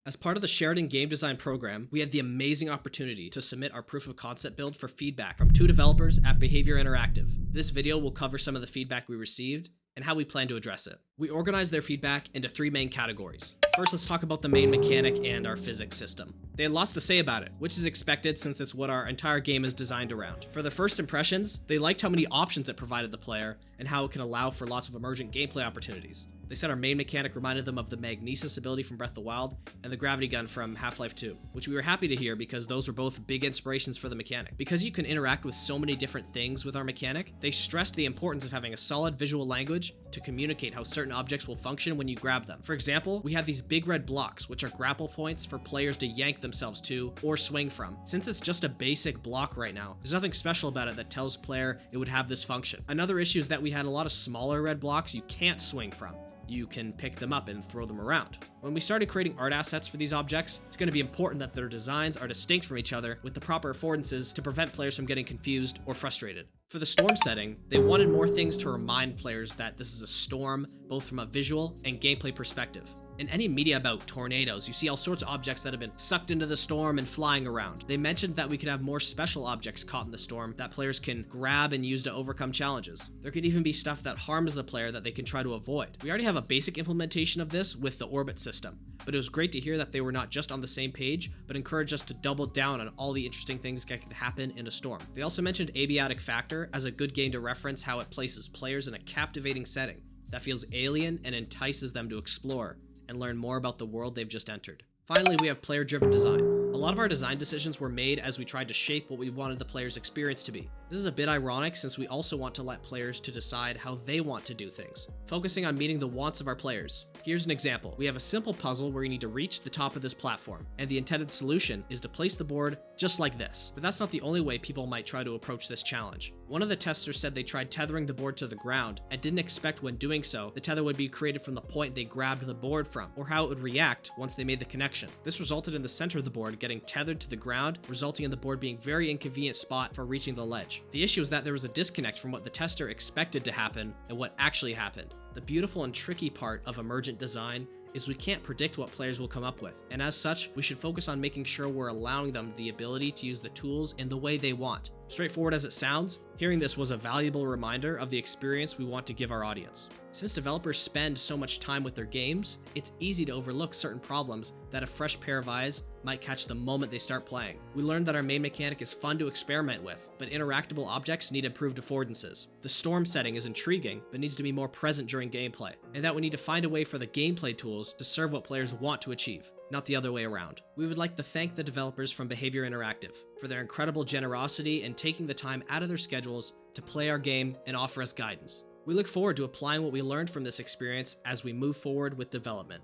As part of the Sheridan Game Design program, we had the amazing opportunity to submit our proof of concept build for feedback from two developers at Behavior Interactive. This video will cover some of the feedback we received and how we plan to address it. We organized their feedback into three main categories. First, let's talk about the main mechanic and our physics system. They had lots to say about it, which is expected since it's what our entire game is designed around. For their first impressions, they liked how many options it provided the player and how it can allow for lots of emergent gameplay opportunities. They said our main mechanic reminded them of the magnesis ability from Breath of the Wild and the gravity gun from Half-Life 2, which we were happy to hear because those were both big inspirations for the mechanic. Because you can interact with so many different things with our mechanic, they stressed the importance of having a solid visual language to communicate how certain objects will function when you grab them. For example, we have these big red blocks, which are grapple points for players to yank themselves to or swing from. Since it's just a basic block right now, there's nothing special about it that tells player it would have this function. Another issue is that we had a lot of smaller red blocks you can't swing from. You can pick them up and throw them around. When we started creating art assets for these objects, it's going to be important that their designs are distinct from each other with the proper affordances to prevent players from getting confused or frustrated. For the storm setting, they wanted more things to remind players that this is a storm, both from a visual and gameplay perspective. In any media about tornadoes, you see all sorts of objects that have been sucked into the storm and flying around. They mentioned that we could have more special objects caught in the storm that players can grab and use to overcome challenges. There could even be stuff that harms the player that they can try to avoid. We already have a basic implementation of this with the orbit system, but it was great to hear that they were not just on the same page, but encouraged us to double down on all the interesting things that could happen in a storm. They also mentioned Abiotic Factor as a good game to reference how it places players in a captivating setting that feels alien and entices them to explore and learn more about the world they've just entered. Finally, we have player-driven design. A lot of our design decisions were made as we tried to shape what we wanted the player's experience to be. This is a bit ironic since we also want to let players to decide how they want to do things, focusing on meeting the wants of our players. Here's an example. We have a simple puzzle where you need to reach the top of this platform, and the intended solution is to place the board just like this. But that's not the only way people might try to approach this challenge. One of the testers said they tried tethering the board to the ground and didn't expect when doing so, the tether would be created from the point they grabbed the board from, or how it would react once they made the connection. This resulted in the center of the board getting tethered to the ground, resulting in the board being a very inconvenient spot for reaching the ledge. The issue is that there was a disconnect from what the tester expected to happen and what actually happened. The beautiful and tricky part of emergent design is we can't predict what players will come up with, and as such, we should focus on making sure we're allowing them the ability to use the tools in the way they want. Straightforward as it sounds, hearing this was a valuable reminder of the experience we want to give our audience. Since developers spend so much time with their games, it's easy to overlook certain problems that a fresh pair of eyes might catch the moment they start playing. We learned that our main mechanic is fun to experiment with, but interactable objects need improved affordances. The storm setting is intriguing, but needs to be more present during gameplay, and that we need to find a way for the gameplay tools to serve what players want to achieve, not the other way around. We would like to thank the developers from Behavior Interactive for their incredible generosity and taking the time out of their schedules to play our game and offer us guidance. We look forward to applying what we learned from this experience as we move forward with development.